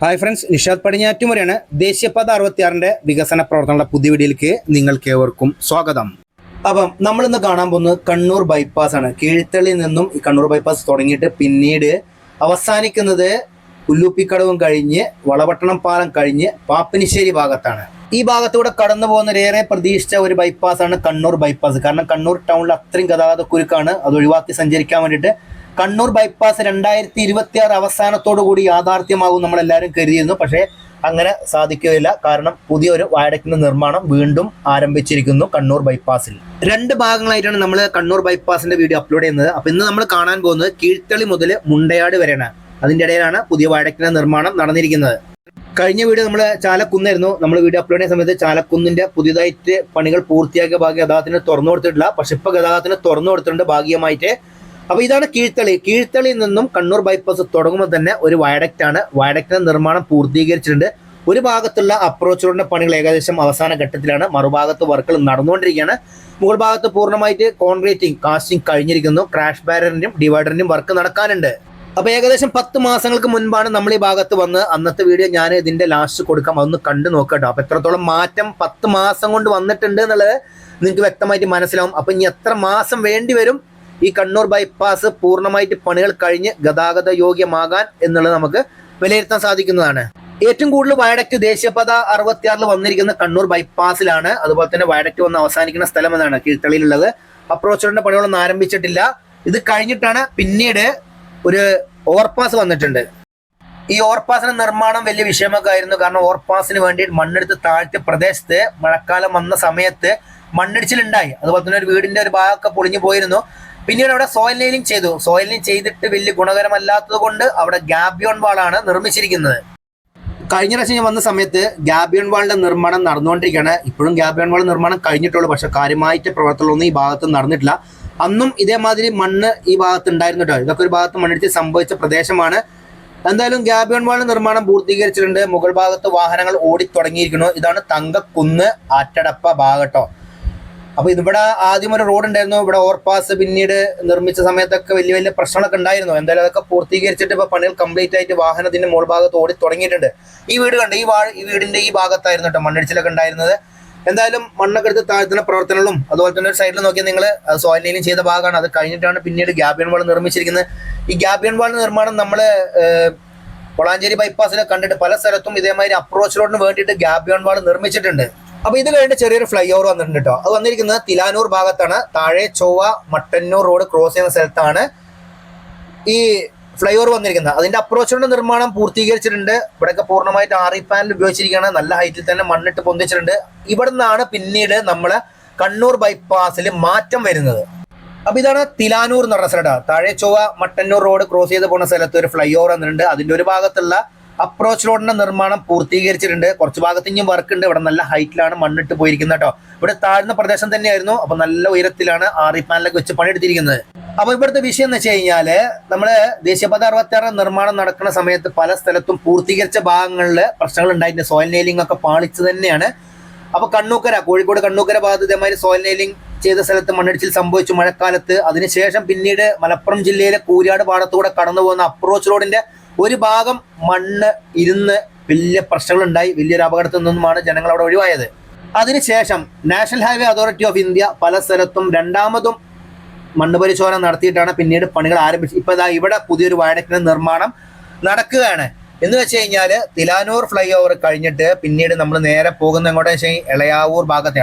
Hi friends, Nishad പടിഞ്ഞാറ്റുമുറയാണ്. ദേശീയപാത 66-ന്റെ വികസന പ്രവർത്തനങ്ങളുടെ പുതിയ വീഡിയോയിലേക്ക് നിങ്ങൾക്ക് ഏവർക്കും സ്വാഗതം. അപ്പം നമ്മളിന്ന് കാണാൻ പോകുന്നത് കണ്ണൂർ ബൈപ്പാസ് ആണ്. കീഴ്ത്തള്ളിയിൽ നിന്നും ഈ കണ്ണൂർ ബൈപ്പാസ് തുടങ്ങിയിട്ട് പിന്നീട് അവസാനിക്കുന്നത് പുല്ലൂപ്പിക്കടവും കഴിഞ്ഞ് വളപട്ടണം പാലം കഴിഞ്ഞ് പാപ്പിനിശ്ശേരി ഭാഗത്താണ്. ഈ ഭാഗത്തൂടെ കടന്നു പോകുന്നവരേറെ പ്രതീക്ഷിച്ച ഒരു ബൈപ്പാസാണ് കണ്ണൂർ ബൈപ്പാസ്. കാരണം കണ്ണൂർ ടൗണിൽ അത്രയും ഗതാഗത കുരുക്കാണ്. അത് ഒഴിവാക്കി സഞ്ചരിക്കാൻ വേണ്ടിയിട്ട് കണ്ണൂർ ബൈപ്പാസ് 2026 അവസാനത്തോടു കൂടി യാഥാർത്ഥ്യമാകും നമ്മളെല്ലാവരും കരുതിയിരുന്നു. പക്ഷേ അങ്ങനെ സാധിക്കുകയില്ല. കാരണം പുതിയൊരു വയഡക്റ്റിന്റെ നിർമ്മാണം വീണ്ടും ആരംഭിച്ചിരിക്കുന്നു കണ്ണൂർ ബൈപ്പാസിൽ. 2 ഭാഗങ്ങളായിട്ടാണ് നമ്മൾ കണ്ണൂർ ബൈപ്പാസിന്റെ വീഡിയോ അപ്ലോഡ് ചെയ്യുന്നത്. അപ്പോൾ ഇന്ന് നമ്മൾ കാണാൻ പോകുന്നത് കീഴ്ത്തളി മുതൽ മുണ്ടയാട് വരെയാണ്. അതിൻ്റെ ഇടയിലാണ് പുതിയ വയഡക്റ്റിന്റെ നിർമ്മാണം നടന്നിരിക്കുന്നത്. കഴിഞ്ഞ വീഡിയോ നമ്മൾ ചാലക്കുന്നായിരുന്നു. നമ്മൾ വീഡിയോ അപ്ലോഡ് ചെയ്യുന്ന സമയത്ത് ചാലക്കുന്നിന്റെ പുതിയതായിട്ട് പണികൾ പൂർത്തിയാക്കിയ ഭാഗം ഗതാഗതത്തിന് തുറന്നു കൊടുത്തിട്ടില്ല. പക്ഷെ ഇപ്പോൾ ഗതാഗതത്തിന് തുറന്നു കൊടുത്തിട്ടുണ്ട് ഭാഗികമായിട്ട്. അപ്പോൾ ഇതാണ് കീഴ്ത്തളിയിൽ നിന്നും കണ്ണൂർ ബൈപ്പാസ് തുടങ്ങുമ്പോൾ തന്നെ ഒരു വയഡക്റ്റ് ആണ്. വയഡക്റ്റിന്റെ നിർമ്മാണം പൂർത്തീകരിച്ചിട്ടുണ്ട്. ഒരു ഭാഗത്തുള്ള അപ്രോച്ച് റോഡിന്റെ പണികൾ ഏകദേശം അവസാന ഘട്ടത്തിലാണ്. മറുഭാഗത്ത് വർക്കുകൾ നടന്നുകൊണ്ടിരിക്കുകയാണ്. മുകൾ ഭാഗത്ത് പൂർണ്ണമായിട്ട് കോൺക്രീറ്റിംഗ് കാസ്റ്റിംഗ് കഴിഞ്ഞിരിക്കുന്നു. ക്രാഷ് ബാരിയറിന്റെയും ഡിവൈഡറിന്റെയും വർക്ക് നടക്കാനുണ്ട്. അപ്പോൾ ഏകദേശം 10 മാസങ്ങൾക്ക് മുൻപാണ് നമ്മൾ ഈ ഭാഗത്ത് വന്ന്. അന്നത്തെ വീഡിയോ ഞാൻ ഇതിന്റെ ലാസ്റ്റ് കൊടുക്കാം, അതൊന്ന് കണ്ടു നോക്കട്ടോ. അപ്പോൾ എത്രത്തോളം മാറ്റം 10 മാസം കൊണ്ട് വന്നിട്ടുണ്ട് എന്നുള്ളത് നിങ്ങൾക്ക് വ്യക്തമായിട്ട് മനസ്സിലാവും. അപ്പോൾ ഇനി എത്ര മാസം വേണ്ടി വരും ഈ കണ്ണൂർ ബൈപ്പാസ് പൂർണ്ണമായിട്ട് പണികൾ കഴിഞ്ഞ് ഗതാഗത യോഗ്യമാകാൻ എന്നുള്ളത് നമുക്ക് വിലയിരുത്താൻ സാധിക്കുന്നതാണ്. ഏറ്റവും കൂടുതൽ വയഡക്റ്റ് ദേശീയപാത 66 വന്നിരിക്കുന്ന കണ്ണൂർ ബൈപ്പാസിലാണ്. അതുപോലെ തന്നെ വയഡക്റ്റ് വന്ന് അവസാനിക്കുന്ന സ്ഥലം എന്നാണ് കീഴ്ത്തളിയിലുള്ളത്. അപ്രോച്ച് റോഡിന്റെ പണികളൊന്നും ആരംഭിച്ചിട്ടില്ല. ഇത് കഴിഞ്ഞിട്ടാണ് പിന്നീട് ഒരു ഓവർപാസ് വന്നിട്ടുണ്ട്. ഈ ഓവർപാസിന്റെ നിർമ്മാണം വലിയ വിഷയമൊക്കെ ആയിരുന്നു. കാരണം ഓവർപാസിന് വേണ്ടി മണ്ണെടുത്ത് താഴ്ത്തിയ പ്രദേശത്ത് മഴക്കാലം വന്ന സമയത്ത് മണ്ണിടിച്ചിലുണ്ടായി. അതുപോലെ തന്നെ ഒരു വീടിന്റെ ഒരു ഭാഗമൊക്കെ പൊളിഞ്ഞു പോയിരുന്നു. പിന്നീട് അവിടെ സോയിൽ നെയിലിംഗ് ചെയ്തു. സോയിൽ നെയിലിംഗ് ചെയ്തിട്ട് വലിയ ഗുണകരമല്ലാത്തത് കൊണ്ട് അവിടെ ഗ്യാബിയോൺ വാളാണ് നിർമ്മിച്ചിരിക്കുന്നത്. കഴിഞ്ഞ പ്രാവശ്യം ഞാൻ വന്ന സമയത്ത് ഗ്യാബിയോൺ വാളിന്റെ നിർമ്മാണം നടന്നുകൊണ്ടിരിക്കുകയാണ്. ഇപ്പോഴും ഗ്യാബിയോൺ വാൾ നിർമ്മാണം കഴിഞ്ഞിട്ടുള്ളൂ. പക്ഷെ കാര്യമായിട്ട് പ്രവർത്തനമൊന്നും ഈ ഭാഗത്ത് നടന്നിട്ടില്ല. അന്നും ഇതേമാതിരി മണ്ണ് ഈ ഭാഗത്ത് ഉണ്ടായിരുന്നു കേട്ടോ. ഇതൊക്കെ ഒരു ഭാഗത്ത് മണ്ണിടിച്ച് സംഭവിച്ച പ്രദേശമാണ്. എന്തായാലും ഗ്യാബിയോൺ വാളിന്റെ നിർമ്മാണം പൂർത്തീകരിച്ചിട്ടുണ്ട്. മുകൾ ഭാഗത്ത് വാഹനങ്ങൾ ഓടിത്തുടങ്ങിയിരിക്കുന്നു. ഇതാണ് തങ്കക്കുന്ന് ആറ്റടപ്പ ഭാഗട്ടോ. അപ്പോൾ ഇവിടെ ആദ്യം ഒരു റോഡ് ഉണ്ടായിരുന്നു. ഇവിടെ ഓവർപാസ് പിന്നീട് നിർമ്മിച്ച സമയത്തൊക്കെ വലിയ വലിയ പ്രശ്നങ്ങളൊക്കെ ഉണ്ടായിരുന്നു. എന്തായാലും അതൊക്കെ പൂർത്തീകരിച്ചിട്ട് ഇപ്പോൾ പണികൾ കംപ്ലീറ്റ് ആയിട്ട് വാഹനത്തിന്റെ മുകൾ ഭാഗത്ത് ഓടി തുടങ്ങിയിട്ടുണ്ട്. ഈ വീട് കണ്ട് ഈ വീടിന്റെ ഈ ഭാഗത്തായിരുന്നു കേട്ടോ മണ്ണിടിച്ചിലൊക്കെ ഉണ്ടായിരുന്നത്. എന്തായാലും മണ്ണൊക്കെ എടുത്ത് താഴ്ത്തുന്ന പ്രവർത്തനങ്ങളും അതുപോലെ തന്നെ ഒരു സൈഡിൽ നോക്കിയാൽ നിങ്ങൾ സോയിൽ നെയിലിംഗ് ചെയ്ത ഭാഗമാണ്. അത് കഴിഞ്ഞിട്ടാണ് പിന്നീട് ഗ്യാബിയോൺ വാൾ നിർമ്മിച്ചിരിക്കുന്നത്. ഈ ഗ്യാബിയോൺ വാൾ നിർമ്മാണം നമ്മൾ വളാഞ്ചേരി ബൈപ്പാസിൽ കണ്ടിട്ട് പല സ്ഥലത്തും ഇതേമാതിരി അപ്രോച്ച് റോഡിന് വേണ്ടിയിട്ട് ഗ്യാബിയോൺ വാൾ നിർമ്മിച്ചിട്ടുണ്ട്. അപ്പോൾ ഇത് കഴിഞ്ഞിട്ട് ചെറിയൊരു ഫ്ലൈ ഓവർ വന്നിട്ടുണ്ട് കേട്ടോ. അത് വന്നിരിക്കുന്നത് തിലാനൂർ ഭാഗത്താണ്. താഴെ ചൊവ്വ മട്ടന്നൂർ റോഡ് ക്രോസ് ചെയ്യുന്ന സ്ഥലത്താണ് ഈ ഫ്ലൈ ഓവർ വന്നിരിക്കുന്നത്. അതിന്റെ അപ്രോച്ച് റോഡിന്റെ നിർമ്മാണം പൂർത്തീകരിച്ചിട്ടുണ്ട്. ഇവിടെയൊക്കെ പൂർണ്ണമായിട്ട് RE പാനൽ ഉപയോഗിച്ചിരിക്കുകയാണ്. നല്ല ഹൈറ്റിൽ തന്നെ മണ്ണിട്ട് പൊന്തിച്ചിട്ടുണ്ട്. ഇവിടെ നിന്നാണ് പിന്നീട് നമ്മളെ കണ്ണൂർ ബൈപ്പാസിൽ മാറ്റം വരുന്നത്. അപ്പൊ ഇതാണ് തിലാനൂർ എന്ന് പറഞ്ഞ സ്ഥലം. താഴെ ചൊവ്വ മട്ടന്നൂർ റോഡ് ക്രോസ് ചെയ്ത് പോകുന്ന സ്ഥലത്ത് ഒരു ഫ്ലൈ ഓവർ വന്നിട്ടുണ്ട്. അതിന്റെ ഒരു ഭാഗത്തുള്ള അപ്രോച്ച് റോഡിന്റെ നിർമ്മാണം പൂർത്തീകരിച്ചിട്ടുണ്ട്. കുറച്ച് ഭാഗത്ത് ഇനിയും വർക്ക് ഉണ്ട്. ഇവിടെ നല്ല ഹൈറ്റിലാണ് മണ്ണിട്ട് പോയിരിക്കുന്നത് കേട്ടോ. ഇവിടെ താഴ്ന്ന പ്രദേശം തന്നെയായിരുന്നു. അപ്പൊ നല്ല ഉയരത്തിലാണ് RE പാനലൊക്കെ വെച്ച് പണിയെടുത്തിരിക്കുന്നത്. അപ്പൊ ഇവിടുത്തെ വിഷയം എന്ന് വെച്ച് കഴിഞ്ഞാല് നമ്മള് ദേശീയപാത 66 നിർമ്മാണം നടക്കുന്ന സമയത്ത് പല സ്ഥലത്തും പൂർത്തീകരിച്ച ഭാഗങ്ങളിൽ പ്രശ്നങ്ങൾ ഉണ്ടായിട്ടുണ്ട്. സോയിൽ നെയിലിംഗ് ഒക്കെ പാളിച്ചു തന്നെയാണ്. അപ്പൊ കോഴിക്കോട് കണ്ണൂക്കര ഭാഗത്ത് ഇതേമാതിരി സോയിൽ നെയിലിംഗ് ചെയ്ത സ്ഥലത്ത് മണ്ണിടിച്ചിൽ സംഭവിച്ചു മഴക്കാലത്ത്. അതിനുശേഷം പിന്നീട് മലപ്പുറം ജില്ലയിലെ കൂരിയാട് പാടത്തൂടെ കടന്നു പോകുന്ന അപ്രോച്ച് റോഡിന്റെ ഒരു ഭാഗം മണ്ണ് ഇരുന്ന് വലിയ പ്രശ്നങ്ങളുണ്ടായി. വലിയൊരു അപകടത്തിൽ നിന്നുമാണ് ജനങ്ങൾ അവിടെ ഒഴിവായത്. അതിനുശേഷം national highway authority of India പല സ്ഥലത്തും രണ്ടാമതും മണ്ണ് പരിശോധന നടത്തിയിട്ടാണ് പിന്നീട് പണികൾ ആരംഭിച്ചത്. ഇപ്പൊ ഇതാ ഇവിടെ പുതിയൊരു വയഡക്റ്റിന്റെ നിർമ്മാണം നടക്കുകയാണ്. എന്ന് വെച്ച് കഴിഞ്ഞാല് തിലാനൂർ ഫ്ലൈ ഓവർ കഴിഞ്ഞിട്ട് പിന്നീട് നമ്മൾ നേരെ പോകുന്ന എങ്ങോട്ടാന്ന് വെച്ചാൽ ഇളയാവൂർ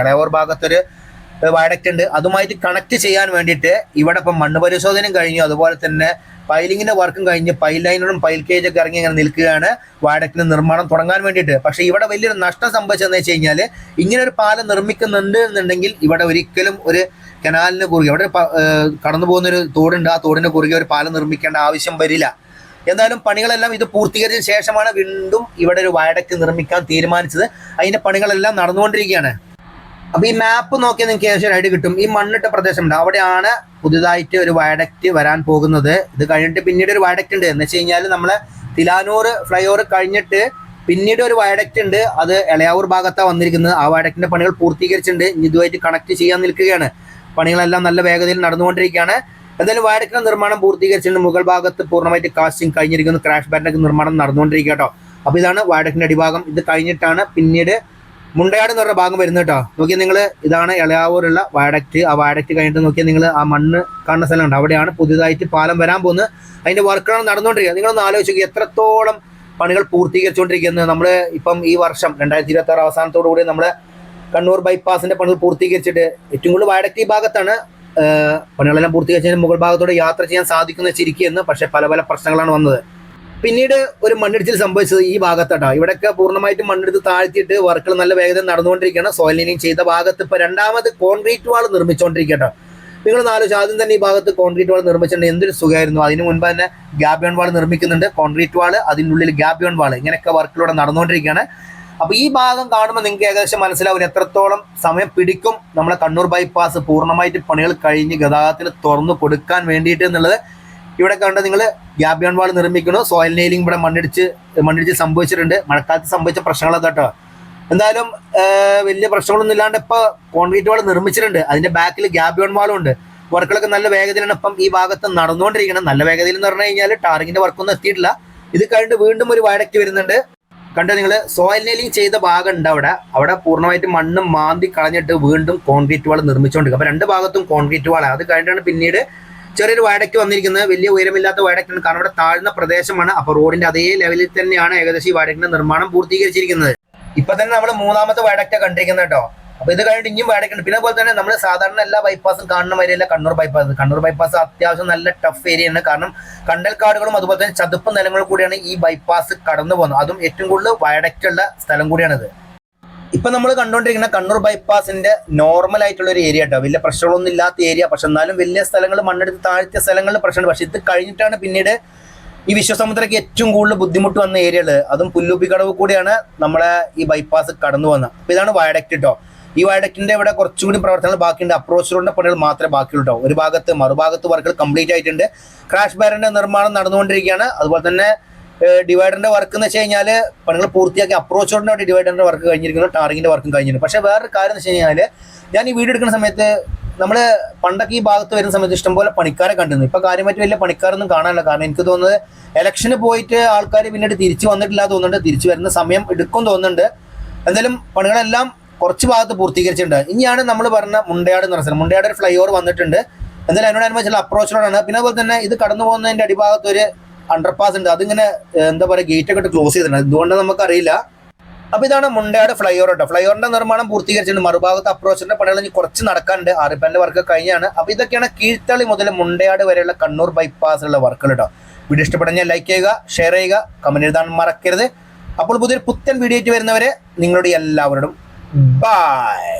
ഭാഗത്തൊരു വയഡക്റ്റ് ഉണ്ട്. അതുമായിട്ട് കണക്ട് ചെയ്യാൻ വേണ്ടിയിട്ട് ഇവിടെ ഇപ്പം മണ്ണ് പരിശോധനയും കഴിഞ്ഞു. അതുപോലെ തന്നെ പൈലിങ്ങിന്റെ വർക്കും കഴിഞ്ഞ് പൈൽ ലൈനറും പൈൽ കേജ് ഒക്കെ ഇറങ്ങി ഇങ്ങനെ നിൽക്കുകയാണ് വയഡക്റ്റിന്റെ നിർമ്മാണം തുടങ്ങാൻ വേണ്ടിയിട്ട്. പക്ഷെ ഇവിടെ വലിയൊരു നഷ്ടം സംഭവിച്ചതെന്ന് വെച്ച് കഴിഞ്ഞാൽ ഇങ്ങനെ ഒരു പാലം നിർമ്മിക്കുന്നുണ്ട് എന്നുണ്ടെങ്കിൽ ഇവിടെ ഒരിക്കലും ഒരു കനാലിന് കുറുകെ അവിടെ കടന്നു പോകുന്ന ഒരു തോടുണ്ട്. ആ തോടിന് കുറുകെ ഒരു പാലം നിർമ്മിക്കേണ്ട ആവശ്യം വരില്ല. എന്തായാലും പണികളെല്ലാം ഇത് പൂർത്തീകരിച്ച ശേഷമാണ് വീണ്ടും ഇവിടെ ഒരു വയഡക്റ്റ് നിർമ്മിക്കാൻ തീരുമാനിച്ചത്. അതിന്റെ പണികളെല്ലാം നടന്നുകൊണ്ടിരിക്കുകയാണ്. അപ്പൊ ഈ മാപ്പ് നോക്കിയാൽ നിങ്ങൾക്ക് ഏകദേശം ഒരു ഐഡിയ കിട്ടും. ഈ മണ്ണിട്ട പ്രദേശമുണ്ട്, അവിടെയാണ് പുതുതായിട്ട് ഒരു വയഡക്റ്റ് വരാൻ പോകുന്നത്. ഇത് കഴിഞ്ഞിട്ട് പിന്നീട് ഒരു വയഡക്റ്റ് ഉണ്ട്. എന്ന് വെച്ച് കഴിഞ്ഞാൽ നമ്മളെ തിലാനൂർ ഫ്ലൈ ഓവർ കഴിഞ്ഞിട്ട് പിന്നീട് ഒരു വയഡക്റ്റ് ഉണ്ട്. അത് ഇളയാവൂർ ഭാഗത്താണ് വന്നിരിക്കുന്നത്. ആ വയഡക്റ്റിന്റെ പണികൾ പൂർത്തീകരിച്ചിട്ടുണ്ട്. ഇതുമായിട്ട് കണക്ട് ചെയ്യാൻ നിൽക്കുകയാണ്. പണികളെല്ലാം നല്ല വേഗതയിൽ നടന്നുകൊണ്ടിരിക്കുകയാണ്. എന്തായാലും വയഡക്റ്റിന്റെ നിർമ്മാണം പൂർത്തീകരിച്ചിട്ടുണ്ട്. മുകൾ ഭാഗത്ത് പൂർണ്ണമായിട്ട് കാസ്റ്റിംഗ് കഴിഞ്ഞിരിക്കുന്നു. ക്രാഷ് ബാരിയറിന്റെ നിർമ്മാണം നടന്നുകൊണ്ടിരിക്കുക കേട്ടോ. അപ്പോൾ ഇതാണ് വയഡക്റ്റിൻ്റെ അടിഭാഗം. ഇത് കഴിഞ്ഞിട്ടാണ് പിന്നീട് മുണ്ടയാട് എന്ന് പറഞ്ഞ ഭാഗം വരുന്നത് കേട്ടോ. നോക്കിയാൽ നിങ്ങൾ, ഇതാണ് എളയാവൂരുള്ള വയഡക്റ്റ്. ആ വയഡക്റ്റ് കഴിഞ്ഞിട്ട് നോക്കിയാൽ നിങ്ങൾ ആ മണ്ണ് കാണുന്ന സ്ഥലമുണ്ട്, അവിടെയാണ് പുതിയതായിട്ട് പാലം വരാൻ പോകുന്നത്. അതിൻ്റെ വർക്കുകളാണ് നടന്നുകൊണ്ടിരിക്കുക. നിങ്ങളൊന്ന് ആലോചിക്കുക എത്രത്തോളം പണികൾ പൂർത്തീകരിച്ചുകൊണ്ടിരിക്കുന്നത്. നമ്മൾ ഇപ്പം ഈ വർഷം 2026 അവസാനത്തോടു കൂടി നമ്മുടെ കണ്ണൂർ ബൈപ്പാസിൻ്റെ പണികൾ പൂർത്തീകരിച്ചിട്ട് ഏറ്റവും കൂടുതൽ വയഡക്റ്റ് ഈ ഭാഗത്താണ്. പണികളെല്ലാം പൂർത്തീകരിച്ചതിന് മുകൾ ഭാഗത്തോടെ യാത്ര ചെയ്യാൻ സാധിക്കുന്ന ചിരിക്കുന്നു. പക്ഷേ പല പല പ്രശ്നങ്ങളാണ് വന്നത്. പിന്നീട് ഒരു മണ്ണിടിച്ചിൽ സംഭവിച്ചത് ഈ ഭാഗത്താട്ടോ. ഇവിടെയൊക്കെ പൂർണ്ണമായിട്ടും മണ്ണെടുത്ത് താഴ്ത്തിയിട്ട് വർക്കുകൾ നല്ല വേഗത്തിൽ നടന്നുകൊണ്ടിരിക്കുകയാണ്. സോയിൽ ലൈനിങ് ചെയ്ത ഭാഗത്ത് ഇപ്പോൾ രണ്ടാമത് കോൺക്രീറ്റ് വാൾ നിർമ്മിച്ചുകൊണ്ടിരിക്കട്ടോ. നിങ്ങളൊന്ന് ആലോചിച്ച്, ആദ്യം തന്നെ ഈ ഭാഗത്ത് കോൺക്രീറ്റ് വാൾ നിർമ്മിച്ചിട്ടുണ്ട്, എന്തൊരു സുഖമായിരുന്നു. അതിന് മുൻപ് തന്നെ ഗ്യാബിയോൺ വാൾ നിർമ്മിക്കുന്നുണ്ട്, കോൺക്രീറ്റ് വാൾ, അതിൻ്റെ ഉള്ളിൽ ഗ്യാബിയോൺ വാൾ, ഇങ്ങനെയൊക്കെ വർക്കിലൂടെ നടന്നുകൊണ്ടിരിക്കുകയാണ്. അപ്പോൾ ഈ ഭാഗം കാണുമ്പോൾ നിങ്ങൾക്ക് ഏകദേശം മനസ്സിലാവും എത്രത്തോളം സമയം പിടിക്കും നമ്മളെ കണ്ണൂർ ബൈപ്പാസ് പൂർണ്ണമായിട്ട് പണികൾ കഴിഞ്ഞ് ഗതാഗതത്തിന് തുറന്നു കൊടുക്കാൻ വേണ്ടിയിട്ട് എന്നുള്ളത്. ഇവിടെ കണ്ട് നിങ്ങൾ ഗ്യാബിയോൺ വാൾ നിർമ്മിക്കുന്നു, സോയിൽ നെയിലിംഗ് ഇവിടെ മണ്ണിടിച്ച് സംഭവിച്ചിട്ടുണ്ട്. മഴക്കാലത്ത് സംഭവിച്ച പ്രശ്നങ്ങളൊക്കെ കേട്ടോ. എന്തായാലും വലിയ പ്രശ്നങ്ങളൊന്നും ഇല്ലാണ്ട് ഇപ്പോൾ കോൺക്രീറ്റ് വാൾ നിർമ്മിച്ചിട്ടുണ്ട്. അതിൻ്റെ ബാക്കിൽ ഗ്യാബിയോൺ വാളും ഉണ്ട്. വർക്കുകളൊക്കെ നല്ല വേഗതയിലാണ് ഇപ്പം ഈ ഭാഗത്ത് നടന്നുകൊണ്ടിരിക്കുന്നത്. നല്ല വേഗതയിൽ എന്ന് പറഞ്ഞു കഴിഞ്ഞാൽ ടാറിങ്ങിൻ്റെ വർക്കൊന്നും എത്തിയിട്ടില്ല. ഇത് കഴിഞ്ഞിട്ട് വീണ്ടും ഒരു വയഡക്റ്റ് വരുന്നുണ്ട്. കണ്ടോ നിങ്ങൾ, സോയിൽ നെയിലിംഗ് ചെയ്ത ഭാഗം ഉണ്ട് അവിടെ പൂർണ്ണമായിട്ട് മണ്ണ് മാന്തി കളഞ്ഞിട്ട് വീണ്ടും കോൺക്രീറ്റ് വാൾ നിർമ്മിച്ചുകൊണ്ടിരിക്കും. അപ്പോൾ രണ്ട് ഭാഗത്തും കോൺക്രീറ്റ് വാളാണ്. അത് കഴിഞ്ഞിട്ടാണ് പിന്നീട് ചെറിയൊരു വയഡക്റ്റ് വന്നിരിക്കുന്നത്. വലിയ ഉയരമില്ലാത്ത വയഡക്റ്റാണ്, കാരണം ഇവിടെ താഴ്ന്ന പ്രദേശമാണ്. അപ്പോൾ റോഡിന്റെ അതേ ലെവലിൽ തന്നെയാണ് ഏകദേശം ഈ വയഡക്റ്റിന്റെ നിർമ്മാണം പൂർത്തീകരിച്ചിരിക്കുന്നത്. ഇപ്പൊ തന്നെ നമ്മൾ മൂന്നാമത്തെ വയഡക്റ്റ് കണ്ടിരിക്കുന്നത് കേട്ടോ. അപ്പോൾ ഇത് കഴിഞ്ഞിട്ട് ഇനിയും വയഡക്റ്റ് ഉണ്ട്. പിന്നെ അതുപോലെ തന്നെ നമ്മൾ സാധാരണ എല്ലാ ബൈപ്പാസും കാണുന്ന മാതിരിയല്ല കണ്ണൂർ ബൈപ്പാസ് അത്യാവശ്യം നല്ല ടഫ് ഏരിയയാണ്. കാരണം കണ്ടൽക്കാടുകളും അതുപോലെ തന്നെ ചതുപ്പ് നിലങ്ങളും കൂടിയാണ് ഈ ബൈപ്പാസ് കടന്നു പോകുന്നത്. അതും ഏറ്റവും കൂടുതൽ വയഡക്റ്റ് ഉള്ള സ്ഥലം കൂടിയാണിത്. ഇപ്പൊ നമ്മൾ കണ്ടുകൊണ്ടിരിക്കുന്ന കണ്ണൂർ ബൈപ്പാസിന്റെ നോർമൽ ആയിട്ടുള്ള ഒരു ഏരിയ കേട്ടോ. വലിയ പ്രശ്നങ്ങളൊന്നും ഇല്ലാത്ത ഏരിയ, പക്ഷെ എന്നാലും വലിയ സ്ഥലങ്ങൾ മണ്ണെടുത്ത് താഴ്ത്തിയ സ്ഥലങ്ങളിൽ പ്രശ്നമുണ്ട്. പക്ഷെ ഇത് കഴിഞ്ഞിട്ടാണ് പിന്നീട് ഈ വിശ്വസമുദ്രക്ക് ഏറ്റവും കൂടുതൽ ബുദ്ധിമുട്ട് വന്ന ഏരിയകള്. അതും പുല്ലുപ്പിക്കടവ് കൂടിയാണ് നമ്മളെ ഈ ബൈപ്പാസ് കടന്നു വന്നത്. അപ്പൊ ഇതാണ് വയഡക്റ്റ് കേട്ടോ. ഈ വയഡക്റ്റിന്റെ ഇവിടെ കുറച്ചുകൂടി പ്രവർത്തനങ്ങൾ ബാക്കിയുണ്ട്. അപ്രോച്ച് റോഡിന്റെ പണികൾ മാത്രമേ ബാക്കിയുള്ളൂ കേട്ടോ. ഒരു ഭാഗത്ത് മറുഭാഗത്ത് വർക്കുകൾ കംപ്ലീറ്റ് ആയിട്ടുണ്ട്. ക്രാഷ് ബാരിന്റെ നിർമ്മാണം നടന്നുകൊണ്ടിരിക്കുകയാണ്. അതുപോലെ തന്നെ ഡിവൈഡറിന്റെ വർക്ക് എന്ന് വെച്ച് കഴിഞ്ഞാൽ പണികൾ പൂർത്തിയാക്കി അപ്രോച്ച് റോഡിന്റെ അവിടെ ഡിവൈഡറിന്റെ വർക്ക് കഴിഞ്ഞിരിക്കുന്നു, ടാറിങ്ങിന്റെ വർക്കും കഴിഞ്ഞിട്ടുണ്ട്. പക്ഷേ വേറൊരു കാര്യം എന്ന് വെച്ച് കഴിഞ്ഞാൽ, ഞാൻ ഈ വീഡിയോ എടുക്കുന്ന സമയത്ത് നമ്മൾ പണ്ടൊക്കെ ഈ ഭാഗത്ത് വരുന്ന സമയത്ത് ഇഷ്ടംപോലെ പണിക്കാരെ കണ്ടിരുന്നു. ഇപ്പൊ കാര്യമായിട്ട് വലിയ പണിക്കാരൊന്നും കാണാനില്ല. കാരണം എനിക്ക് തോന്നുന്നത് ഇലക്ഷന് പോയിട്ട് ആൾക്കാർ പിന്നീട് തിരിച്ചു വന്നിട്ടില്ല തോന്നുന്നുണ്ട്. തിരിച്ചു വരുന്ന സമയം എടുക്കും തോന്നുന്നുണ്ട്. എന്തായാലും പണികളെല്ലാം കുറച്ച് ഭാഗത്ത് പൂർത്തീകരിച്ചിട്ടുണ്ട്. ഇനിയാണ് നമ്മൾ പറഞ്ഞ മുണ്ടയാട് എന്ന് പറഞ്ഞത്. മുണ്ടയാട് ഒരു ഫ്ലൈ ഓവർ വന്നിട്ടുണ്ട്. എന്തായാലും അതിനോടനുബന്ധിച്ചുള്ള അപ്രോച്ച് റോഡാണ്. പിന്നെ അതുപോലെ തന്നെ ഇത് കടന്നു പോകുന്നതിന്റെ അടിഭാഗത്ത് ഒരു അണ്ടർപാസ് ഉണ്ട്. അതിങ്ങനെ എന്താ പറയുക, ഗേറ്റ് ഒക്കെ ഇട്ട് ക്ലോസ് ചെയ്തിട്ടുണ്ട്. എന്തുകൊണ്ട് നമുക്കറിയില്ല. അപ്പോൾ ഇതാണ് മുണ്ടയാട് ഫ്ലൈ ഓവർ കേട്ടോ. ഫ്ലൈ ഓവറിന്റെ നിർമ്മാണം പൂർത്തീകരിച്ചിട്ടുണ്ട്. മറുഭാഗത്ത് അപ്രോച്ചിന്റെ പണികൾ ഇനി കുറച്ച് നടക്കാനുണ്ട്. ആറിപ്പാന്റെ വർക്ക് കഴിഞ്ഞാണ്. അപ്പോൾ ഇതൊക്കെയാണ് കീഴ്ത്തളി മുതൽ മുണ്ടയാട് വരെയുള്ള കണ്ണൂർ ബൈപ്പാസിലുള്ള വർക്കുകൾ കേട്ടോ. വീഡിയോ ഇഷ്ടപ്പെടുന്ന ലൈക്ക് ചെയ്യുക, ഷെയർ ചെയ്യുക, കമന്റ് എഴുതാൻ മറക്കരുത്. അപ്പോൾ പുതിയൊരു പുത്തൻ വീഡിയോ ആയിട്ട് വരുന്നവരെ നിങ്ങളുടെ എല്ലാവരോടും ബൈ.